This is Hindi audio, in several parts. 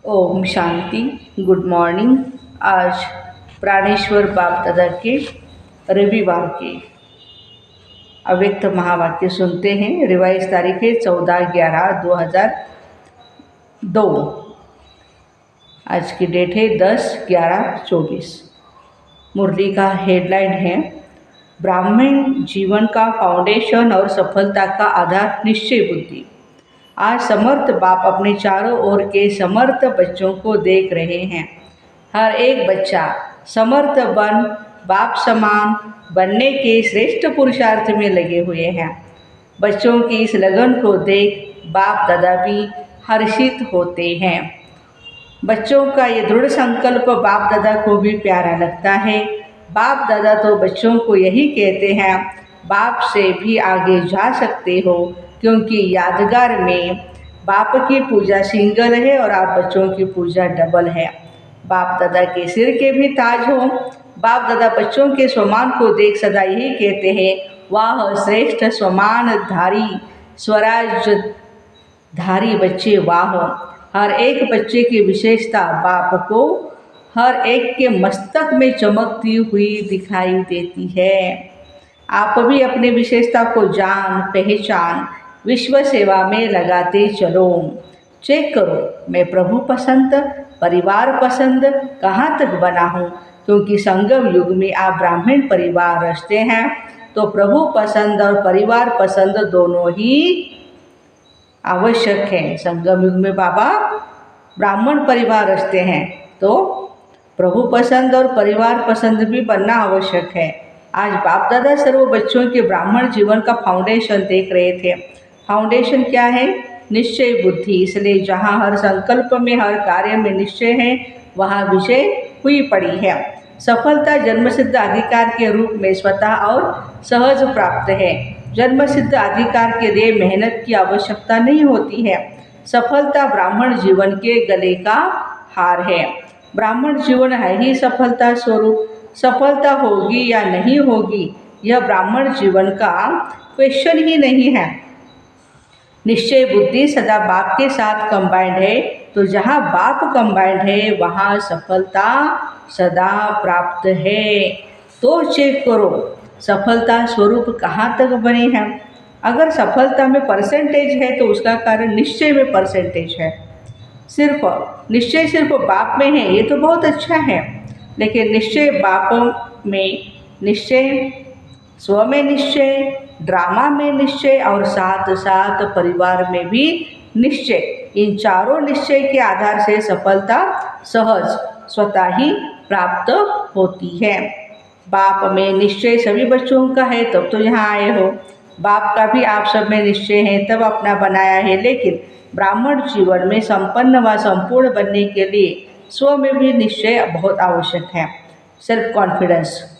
ओम शांति। Good morning. आज प्राणेश्वर बाप दादा के रविवार के अव्यक्त महावाक्य सुनते हैं। रिवाइज तारीख है 14/11/2002। आज की डेट है 10/11/24। मुरली का हेडलाइन है ब्राह्मण जीवन का फाउंडेशन और सफलता का आधार निश्चय बुद्धि। आज समर्थ बाप अपने चारों ओर के समर्थ बच्चों को देख रहे हैं। हर एक बच्चा समर्थ बन बाप समान बनने के श्रेष्ठ पुरुषार्थ में लगे हुए हैं। बच्चों की इस लगन को देख बाप दादा भी हर्षित होते हैं। बच्चों का ये दृढ़ संकल्प बाप दादा को भी प्यारा लगता है। बाप दादा तो बच्चों को यही कहते हैं, बाप से भी आगे जा सकते हो, क्योंकि यादगार में बाप की पूजा सिंगल है और आप बच्चों की पूजा डबल है। बाप दादा के सिर के भी ताज हो। बाप दादा बच्चों के स्वमान को देख सदा यही कहते हैं, वाह श्रेष्ठ स्वमान धारी स्वराज धारी बच्चे वाह। हर एक बच्चे की विशेषता बाप को हर एक के मस्तक में चमकती हुई दिखाई देती है। आप भी अपनी विशेषता को जान पहचान विश्व सेवा में लगाते चलो। चेक करो, मैं प्रभु पसंद परिवार पसंद कहाँ तक बना हूँ, क्योंकि संगम युग में आप ब्राह्मण परिवार रचते हैं तो प्रभु पसंद और परिवार पसंद दोनों ही आवश्यक है। संगम युग में बाबा ब्राह्मण परिवार रचते हैं तो प्रभु पसंद और परिवार पसंद भी बनना आवश्यक है। आज बाप दादा सर्व बच्चों के ब्राह्मण जीवन का फाउंडेशन देख रहे थे। फाउंडेशन क्या है? निश्चय बुद्धि। इसलिए जहाँ हर संकल्प में हर कार्य में निश्चय है, वहाँ विजय हुई पड़ी है। सफलता जन्मसिद्ध अधिकार के रूप में स्वतः और सहज प्राप्त है। जन्मसिद्ध अधिकार के लिए मेहनत की आवश्यकता नहीं होती है। सफलता ब्राह्मण जीवन के गले का हार है। ब्राह्मण जीवन है ही सफलता स्वरूप। सफलता होगी या नहीं होगी, यह ब्राह्मण जीवन का क्वेश्चन ही नहीं है। निश्चय बुद्धि सदा बाप के साथ कंबाइंड है, तो जहाँ बाप कंबाइंड है वहाँ सफलता सदा प्राप्त है। तो चेक करो, सफलता स्वरूप कहाँ तक बने हैं। अगर सफलता में परसेंटेज है तो उसका कारण निश्चय में परसेंटेज है। निश्चय सिर्फ बाप में है, ये तो बहुत अच्छा है, लेकिन निश्चय बाप में निश्चय, स्व में निश्चय, ड्रामा में निश्चय और साथ साथ परिवार में भी निश्चय, इन चारों निश्चय के आधार से सफलता सहज स्वतः ही प्राप्त होती है। बाप में निश्चय सभी बच्चों का है तब तो यहाँ आए हो। बाप का भी आप सब में निश्चय है तब अपना बनाया है, लेकिन ब्राह्मण जीवन में संपन्न व संपूर्ण बनने के लिए स्व में भी निश्चय बहुत आवश्यक है। Self confidence.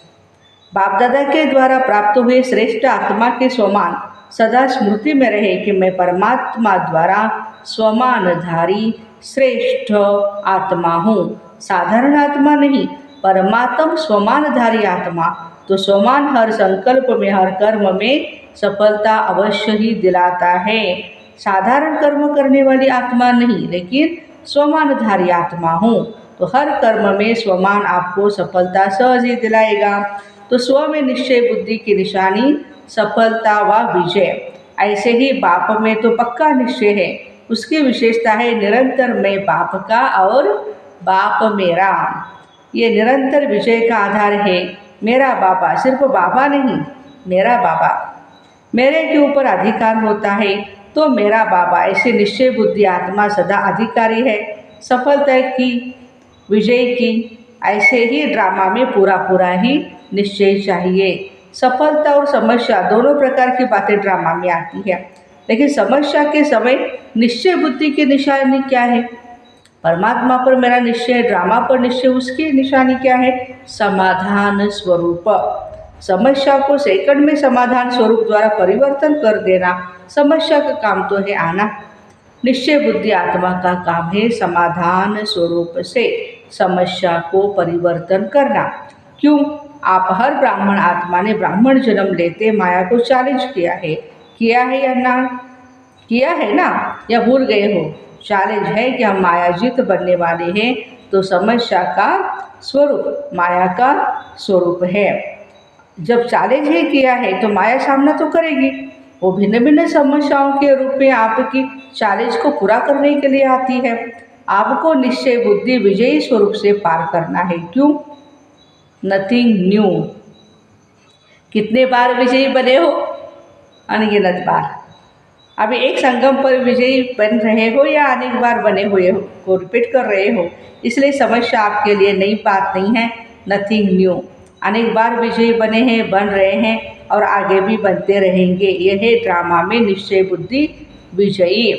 बाप दादा के द्वारा प्राप्त हुए श्रेष्ठ आत्मा के स्वमान सदा स्मृति में रहे कि मैं परमात्मा द्वारा स्वमानधारी श्रेष्ठ आत्मा हूँ। साधारण आत्मा नहीं, परमात्म स्वमानधारी आत्मा। तो स्वमान हर संकल्प में हर कर्म में सफलता अवश्य ही दिलाता है। साधारण कर्म करने वाली आत्मा नहीं, लेकिन स्वमानधारी आत्मा हूँ, तो हर कर्म में स्वमान आपको सफलता सहज ही दिलाएगा। तो स्व में निश्चय बुद्धि की निशानी सफलता व विजय। ऐसे ही बाप में तो पक्का निश्चय है, उसकी विशेषता है निरंतर मैं बाप का और बाप मेरा। ये निरंतर विजय का आधार है। मेरा बाबा, सिर्फ बाबा नहीं, मेरा बाबा। मेरे के ऊपर अधिकार होता है तो मेरा बाबा। ऐसे निश्चय बुद्धि आत्मा सदा अधिकारी है, सफलता की, विजय की। ऐसे ही ड्रामा में पूरा पूरा ही निश्चय चाहिए। सफलता और समस्या दोनों प्रकार की बातें ड्रामा में आती है, लेकिन समस्या के समय निश्चय बुद्धि की निशानी क्या है? परमात्मा पर मेरा निश्चय, ड्रामा पर निश्चय, उसकी निशानी क्या है? समाधान स्वरूप। समस्या को सेकंड में समाधान स्वरूप द्वारा परिवर्तन कर देना समस्या का काम तो है आना। निश्चय बुद्धि आत्मा का काम है समाधान स्वरूप से समस्या को परिवर्तन करना। क्यों? आप हर ब्राह्मण आत्मा ने ब्राह्मण जन्म लेते माया को चैलेंज किया है या ना? किया है ना, या भूल गए हो? चैलेंज है कि हम मायाजीत बनने वाले हैं, तो समस्या का स्वरूप माया का स्वरूप है। जब चैलेंज ही किया है तो माया सामना तो करेगी। वो भिन्न भिन्न समस्याओं के रूप में आपकी चैलेंज को पूरा करने के लिए आती है। आपको निश्चय बुद्धि विजयी स्वरूप से पार करना है। क्यों? Nothing new. कितने बार विजयी बने हो? अनगिनत बार। अभी एक संगम पर विजयी बन रहे हो या अनेक बार बने हुए हो को रिपीट कर रहे हो, इसलिए समस्या आपके लिए नई बात नहीं है। Nothing new. अनेक बार विजयी बने हैं, बन रहे हैं और आगे भी बनते रहेंगे। यह है ड्रामा में निश्चय बुद्धि विजयी।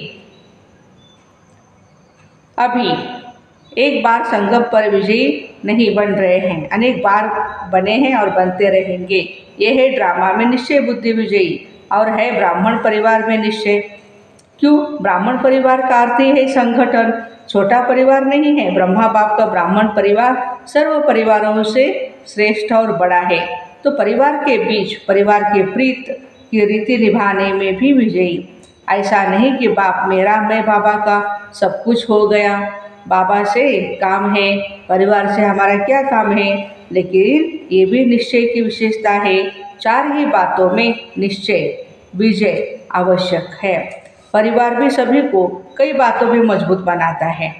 अभी एक बार संगम पर विजयी नहीं बन रहे हैं, अनेक बार बने हैं और बनते रहेंगे। यह है ड्रामा में निश्चय बुद्धि विजयी और है ब्राह्मण परिवार में निश्चय। क्यों? ब्राह्मण परिवार का अर्थ ही है संगठन, छोटा परिवार नहीं है। ब्रह्मा बाप का ब्राह्मण परिवार सर्व परिवारों से श्रेष्ठ और बड़ा है। तो परिवार के बीच परिवार के प्रीत की रीति निभाने में भी विजयी। ऐसा नहीं कि बाप मेरा, मैं बाबा का, सब कुछ हो गया, बाबा से काम है, परिवार से हमारा क्या काम है। लेकिन ये भी निश्चय की विशेषता है। चार ही बातों में निश्चय विजय आवश्यक है। परिवार भी सभी को कई बातों में मजबूत बनाता है।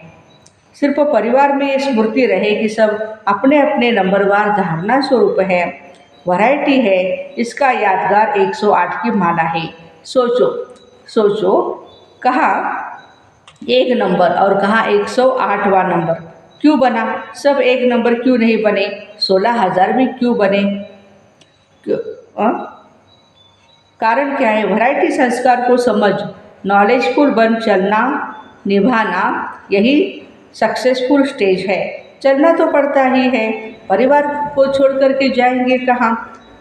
सिर्फ परिवार में ये स्मृति रहे कि सब अपने अपने नंबरवार धारणा स्वरूप है, वैरायटी है, इसका यादगार 108 की माला है। सोचो कहाँ एक नंबर और कहाँ 108वां नंबर क्यों बना? सब एक नंबर क्यों नहीं बने? 16,000 भी क्यों बने? कारण क्या है? वैरायटी संस्कार को समझ, नॉलेजफुल बन चलना, निभाना, यही सक्सेसफुल स्टेज है। चलना तो पड़ता ही है, परिवार को छोड़ करके जाएंगे कहाँ?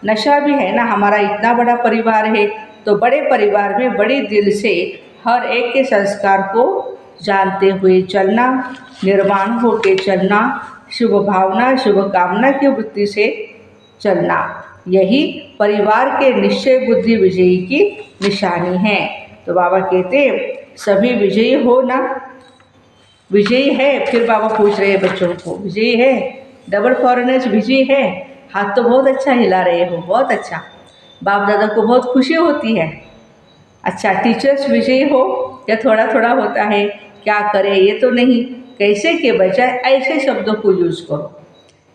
नशा भी है ना, हमारा इतना बड़ा परिवार है, तो बड़े परिवार में बड़े दिल से हर एक के संस्कार को जानते हुए चलना, निर्माण होके चलना, शुभ भावना शुभ कामना की वृत्ति से चलना, यही परिवार के निश्चय बुद्धि विजयी की निशानी है। तो बाबा कहते सभी विजयी हो ना? विजयी है? फिर बाबा पूछ रहे हैं बच्चों को, विजयी है? डबल फॉरेनर्स विजयी है? हाथ तो बहुत अच्छा हिला रहे हो, बहुत अच्छा। बाप दादा को बहुत खुशी होती है। अच्छा, टीचर्स विजयी हो या थोड़ा थोड़ा होता है? क्या करें, ये तो नहीं, कैसे के बजाय ऐसे शब्दों को यूज़ करो,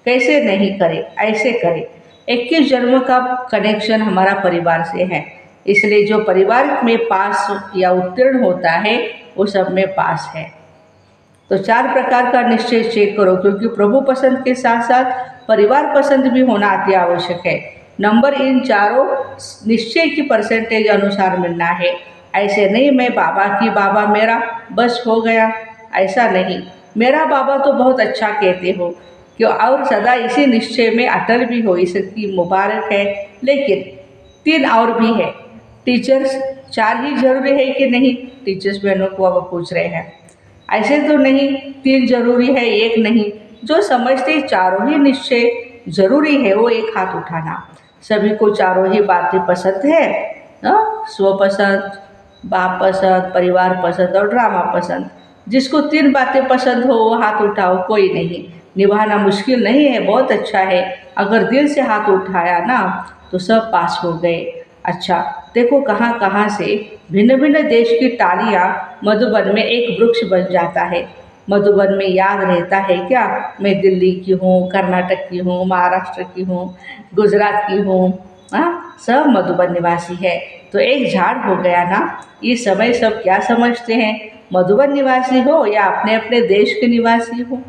कैसे नहीं करें, ऐसे करें। 21 जन्म का कनेक्शन हमारा परिवार से है, इसलिए जो परिवार में पास या उत्तीर्ण होता है वो सब में पास है। तो 4 प्रकार का निश्चय चेक करो, क्योंकि प्रभु पसंद के साथ साथ परिवार पसंद भी होना अति आवश्यक है। नंबर इन चारों निश्चय की परसेंटेज अनुसार मिलना है। ऐसे नहीं मैं बाबा की, बाबा मेरा, बस हो गया, ऐसा नहीं। मेरा बाबा तो बहुत अच्छा कहते हो कि और सदा इसी निश्चय में अटल भी हो, इसकी मुबारक है। लेकिन 3 और भी है। टीचर्स 4 ही जरूरी है कि नहीं? टीचर्स बहनों को अब पूछ रहे हैं। ऐसे तो नहीं 3 जरूरी है, 1 नहीं। जो समझते चारों ही निश्चय जरूरी है वो एक हाथ उठाना। सभी को चारों ही बातें पसंद है, स्वपसंद, बाप पसंद, परिवार पसंद और ड्रामा पसंद। जिसको 3 बातें पसंद हो वो हाथ उठाओ, कोई नहीं। निभाना मुश्किल नहीं है, बहुत अच्छा है। अगर दिल से हाथ उठाया ना तो सब पास हो गए। अच्छा देखो कहाँ कहाँ से भिन्न भिन्न देश की टालियाँ मधुबन में एक वृक्ष बन जाता है। मधुबन में याद रहता है क्या, मैं दिल्ली की हूँ, कर्नाटक की हूँ, महाराष्ट्र की हूँ, गुजरात की हूँ, सब मधुबन निवासी है। तो एक झाड़ हो गया ना। इस समय सब क्या समझते हैं, मधुबन निवासी हो या अपने अपने देश के निवासी हो?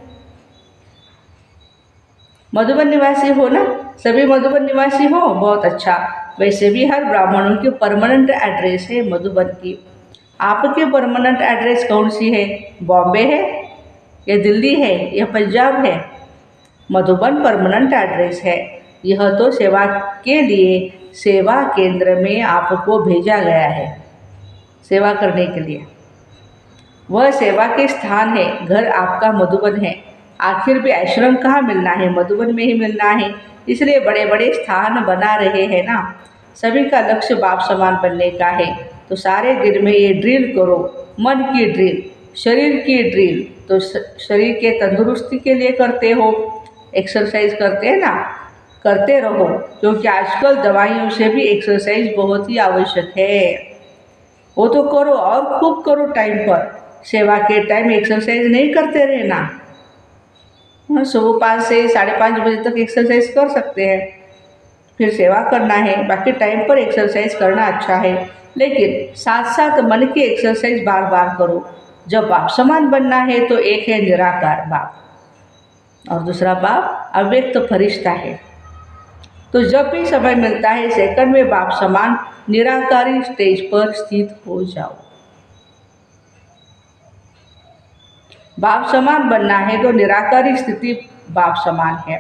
मधुबन निवासी हो ना, सभी मधुबन निवासी हो, बहुत अच्छा। वैसे भी हर ब्राह्मणों की परमानेंट एड्रेस है मधुबन की। आपकी परमानेंट एड्रेस कौन सी है? बॉम्बे है या दिल्ली है या पंजाब है? मधुबन परमानेंट एड्रेस है। यह तो सेवा के लिए सेवा केंद्र में आपको भेजा गया है, सेवा करने के लिए। वह सेवा के स्थान है, घर आपका मधुबन है। आखिर भी आश्रम कहाँ मिलना है, मधुबन में ही मिलना है। इसलिए बड़े बड़े स्थान बना रहे हैं ना। सभी का लक्ष्य बाप समान बनने का है। तो सारे दिन में ये ड्रिल करो, मन की ड्रिल। शरीर की ड्रिल, तो शरीर के तंदुरुस्ती के लिए करते हो, एक्सरसाइज करते हैं ना, करते रहो, क्योंकि आजकल दवाइयों से भी एक्सरसाइज बहुत ही आवश्यक है। वो तो करो और खूब करो टाइम पर। सेवा के टाइम एक्सरसाइज नहीं करते रहना। हाँ, सुबह 5 से 5:30 बजे तक एक्सरसाइज कर सकते हैं, फिर सेवा करना है। बाकी टाइम पर एक्सरसाइज करना अच्छा है, लेकिन साथ साथ मन की एक्सरसाइज बार बार करो। जब बाप समान बनना है तो एक है निराकार बाप और दूसरा बाप अव्यक्त फरिश्ता है। तो जब भी समय मिलता है सेकंड में बाप समान निराकारी स्टेज पर स्थित हो जाओ। बाप समान बनना है तो निराकारी स्थिति बाप समान है।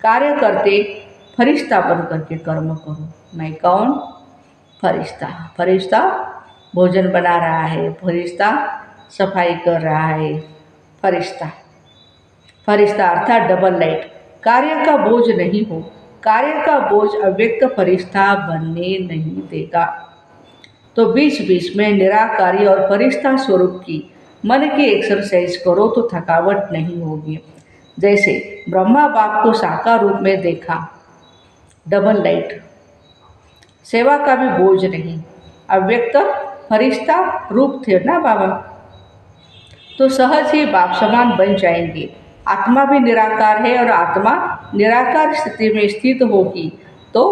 कार्य करते फरिश्ता बन करके कर्म करो। मैं कौन? फरिश्ता। फरिश्ता भोजन बना रहा है, फरिश्ता सफाई कर रहा है, फरिश्ता। फरिश्ता अर्थात डबल लाइट। कार्य का बोझ नहीं हो, कार्य का बोझ अव्यक्त फरिश्ता बनने नहीं देगा। तो बीच बीच में निराकारी और फरिश्ता स्वरूप की मन की एक्सरसाइज करो तो थकावट नहीं होगी। जैसे ब्रह्मा बाप को साकार रूप में देखा, डबल लाइट, सेवा का भी बोझ नहीं, अव्यक्त फरिश्ता रूप थे ना बाबा, तो सहज ही बाप समान बन जाएंगे। आत्मा भी निराकार है और आत्मा निराकार स्थिति में स्थित होगी तो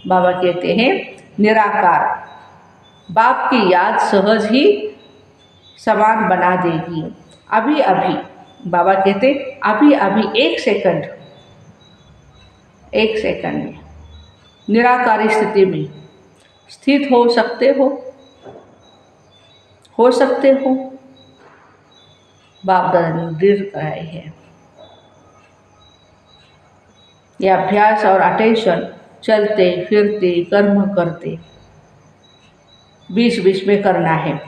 बाबा कहते हैं निराकार बाप की याद सहज ही समान बना देगी। अभी अभी बाबा कहते अभी अभी एक सेकंड में निराकारी स्थिति में स्थित हो सकते हो बाप दादा ने दृढ़ कराई है। यह अभ्यास और अटेंशन चलते फिरते कर्म करते बीच बीच में करना है।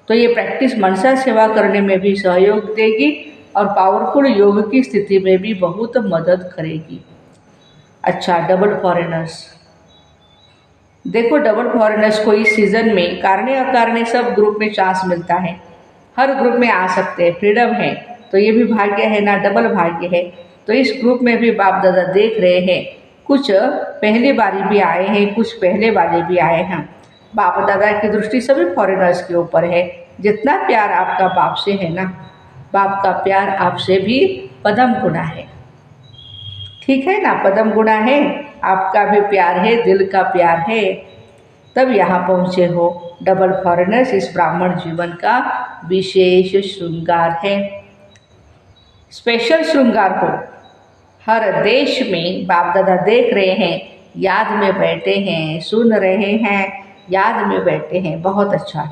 तो ये प्रैक्टिस मनसा सेवा करने में भी सहयोग देगी और पावरफुल योग की स्थिति में भी बहुत मदद करेगी। अच्छा, डबल फॉरेनर्स देखो, डबल फॉरेनर्स को इस सीज़न में कारणे अकारणे सब ग्रुप में चांस मिलता है, हर ग्रुप में आ सकते हैं, फ्रीडम है। तो ये भी भाग्य है ना, डबल भाग्य है। तो इस ग्रुप में भी बाप दादा देख रहे हैं, कुछ पहली बारी भी आए हैं, कुछ पहले वाले भी आए हैं। बाप दादा की दृष्टि सभी फॉरेनर्स के ऊपर है। जितना प्यार आपका बाप से है ना, बाप का प्यार आपसे भी पदम गुना है, ठीक है ना, पदम गुना है। आपका भी प्यार है, दिल का प्यार है, तब यहाँ पहुँचे हो। डबल फॉरेनर्स इस ब्राह्मण जीवन का विशेष श्रृंगार है, स्पेशल श्रृंगार हो। हर देश में बाप दादा देख रहे हैं, याद में बैठे हैं, सुन रहे हैं, याद में बैठे हैं। बहुत अच्छा।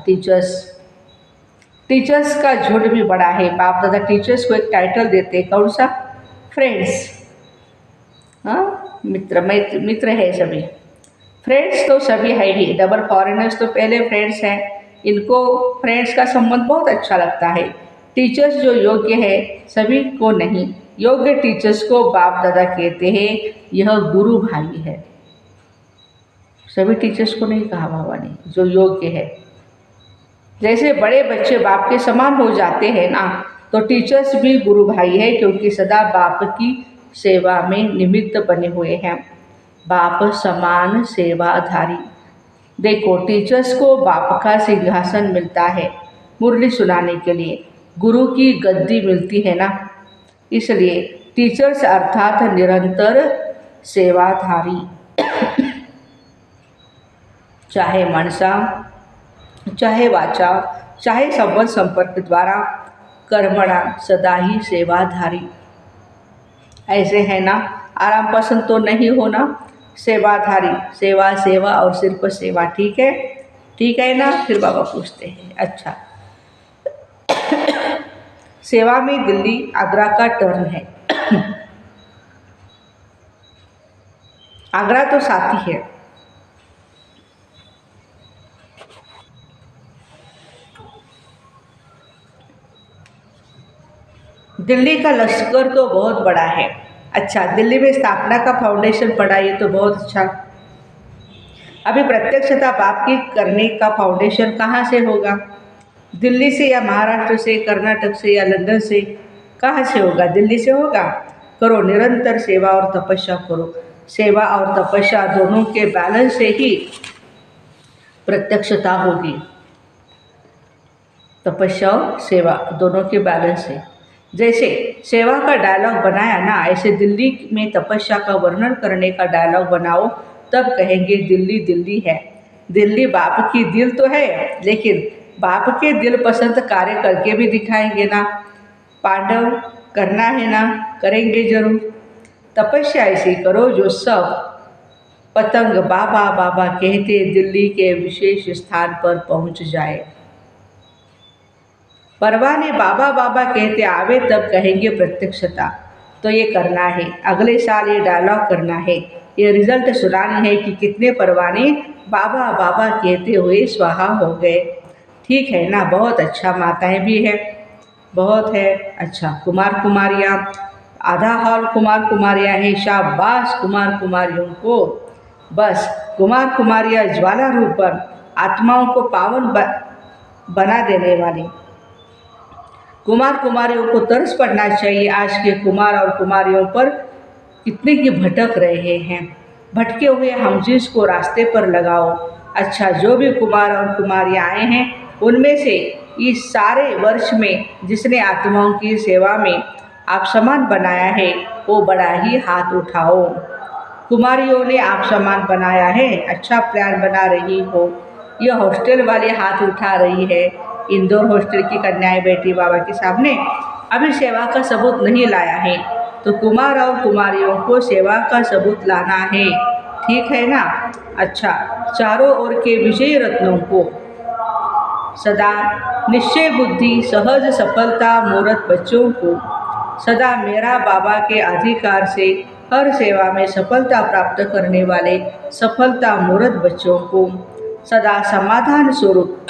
टीचर्स का झुंड भी बड़ा है। बाप दादा टीचर्स को एक टाइटल देते हैं, कौन सा? फ्रेंड्स। हाँ, मित्र है सभी। फ्रेंड्स तो सभी है ही, डबल फॉरेनर्स तो पहले फ्रेंड्स हैं, इनको फ्रेंड्स का संबंध बहुत अच्छा लगता है। टीचर्स जो योग्य है सभी को नहीं, योग्य टीचर्स को बाप दादा कहते हैं यह गुरु भाई है। सभी टीचर्स को नहीं कहा बाबा ने, जो योग्य है। जैसे बड़े बच्चे बाप के समान हो जाते हैं ना, तो टीचर्स भी गुरु भाई है, क्योंकि सदा बाप की सेवा में निमित्त बने हुए हैं। बाप समान सेवाधारी। देखो, टीचर्स को बाप का सिंहासन मिलता है मुरली सुनाने के लिए, गुरु की गद्दी मिलती है ना, इसलिए टीचर्स अर्थात निरंतर सेवाधारी। चाहे मनसा, चाहे वाचा, चाहे संबंध संपर्क द्वारा, कर्मणा सदा ही सेवाधारी। ऐसे है ना, आराम पसंद तो नहीं होना, सेवाधारी, सेवा सेवा और सिर्फ सेवा। ठीक है, ठीक है ना। फिर बाबा पूछते हैं, अच्छा सेवा में दिल्ली आगरा का टर्न है। आगरा तो साथी है। दिल्ली का लश्कर तो बहुत बड़ा है। अच्छा, दिल्ली में स्थापना का फाउंडेशन पड़ा, ये तो बहुत अच्छा। अभी प्रत्यक्षता बाप की करने का फाउंडेशन कहाँ से होगा? दिल्ली से या महाराष्ट्र से, कर्नाटक से या लंदन से, कहाँ से होगा? दिल्ली से होगा। करो, निरंतर सेवा और तपस्या करो। सेवा और तपस्या दोनों के बैलेंस से ही प्रत्यक्षता होगी। तपस्या और सेवा दोनों के बैलेंस से, जैसे सेवा का डायलॉग बनाया ना, ऐसे दिल्ली में तपस्या का वर्णन करने का डायलॉग बनाओ, तब कहेंगे दिल्ली दिल्ली है। दिल्ली बाप की दिल तो है, लेकिन बाप के दिल पसंद कार्य करके भी दिखाएंगे ना। पांडव करना है ना, करेंगे जरूर। तपस्या ऐसी करो जो सब पतंग बाबा बाबा कहते दिल्ली के विशेष स्थान पर पहुंच जाए। परवाने बाबा बाबा कहते आवे, तब कहेंगे प्रत्यक्षता। तो ये करना है, अगले साल ये डायलॉग करना है, ये रिजल्ट सुनानी है कि कितने परवाने बाबा बाबा कहते हुए स्वाहा हो गए। ठीक है ना? बहुत अच्छा। माताएं भी है, बहुत है। अच्छा, कुमार कुमारियाँ, आधा हॉल कुमार कुमारियाँ हैं। शाबाश कुमार कुमारियों को। बस कुमार कुमारियाँ ज्वाला रूपन, आत्माओं को पावन बना देने वाली। कुमार कुमारियों को तरस पड़ना चाहिए आज के कुमार और कुमारियों पर, कितने की भटक रहे हैं। भटके हुए हम जिस को रास्ते पर लगाओ। अच्छा, जो भी कुमार और कुमारियाँ आए हैं, उनमें से इस सारे वर्ष में जिसने आत्माओं की सेवा में आप समान बनाया है, वो बड़ा ही हाथ उठाओ। कुमारियों ने आप समान बनाया है, अच्छा प्लान बना रही हो। यह हॉस्टल वाले हाथ उठा रही है, इंदौर हॉस्टल की कन्याएं बैठी बाबा के सामने, अभी सेवा का सबूत नहीं लाया है। तो कुमार और कुमारियों को सेवा का सबूत लाना है, ठीक है ना? अच्छा, चारों ओर के विजय रत्नों को सदा निश्चय बुद्धि सहज सफलता मूर्त बच्चों को सदा मेरा बाबा के अधिकार से हर सेवा में सफलता प्राप्त करने वाले सफलता मूर्त बच्चों को सदा समाधान स्वरूप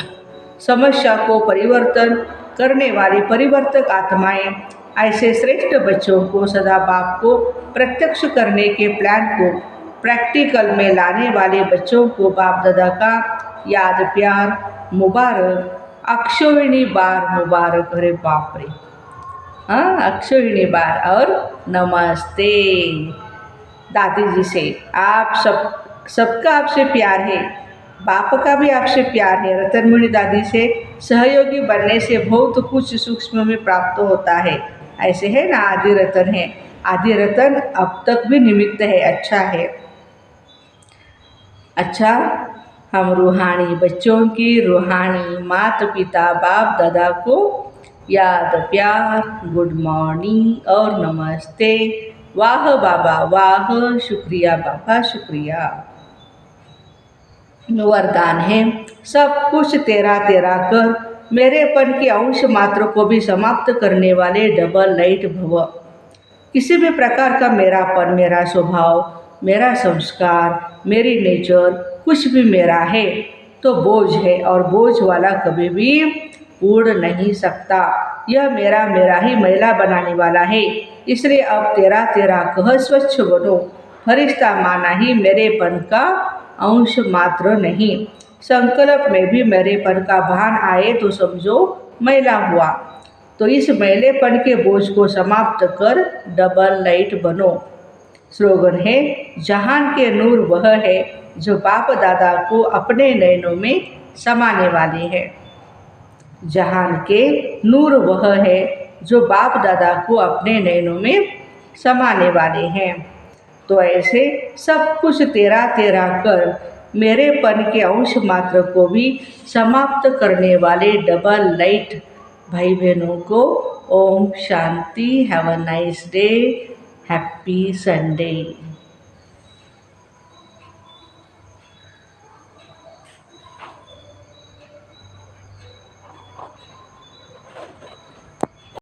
समस्या को परिवर्तन करने वाली परिवर्तक आत्माएं, ऐसे श्रेष्ठ बच्चों को सदा बाप को प्रत्यक्ष करने के प्लान को प्रैक्टिकल में लाने वाले बच्चों को बाप दादा का याद प्यार मुबारक, अक्षोहिणी बार मुबारक। अरे बाप रे, हाँ, अक्षोहिणी बार और नमस्ते। दादी जी से आप सबका आपसे प्यार है, बाप का भी आपसे प्यार है। रतनमणि दादी से सहयोगी बनने से बहुत कुछ सूक्ष्म में प्राप्त होता है। ऐसे है ना, आदि रतन है, आदि रतन अब तक भी निमित्त है। अच्छा है। अच्छा, हम रूहानी बच्चों की रूहानी माता पिता बाप दादा को याद प्यार, गुड मॉर्निंग और नमस्ते। वाह बाबा वाह, शुक्रिया बाबा शुक्रिया। वरदान है, सब कुछ तेरा तेरा कर, मेरेपन के अंश मात्र को भी समाप्त करने वाले डबल लाइट भव। किसी भी प्रकार का मेरापन, मेरा स्वभाव, मेरा संस्कार, मेरी नेचर, कुछ भी मेरा है तो बोझ है, और बोझ वाला कभी भी उड़ नहीं सकता। यह मेरा मेरा ही मैला बनाने वाला है। इसलिए अब तेरा तेरा कह स्वच्छ बनो। फरिश्ता माना ही मेरेपन का अंश मात्र नहीं। संकल्प में भी मेरेपन का भान आए तो समझो मैला हुआ। तो इस मैलेपन के बोझ को समाप्त कर डबल लाइट बनो। स्लोगन है, जहान के नूर वह है जो बाप दादा को अपने नयनों में समाने वाले है। जहान के नूर वह है जो बाप दादा को अपने नयनों में समाने वाले हैं। तो ऐसे सब कुछ तेरा तेरा कर, मेरेपन के अंश मात्र को भी समाप्त करने वाले डबल लाइट भाई बहनों को ओम शांति। Have a nice day, happy Sunday.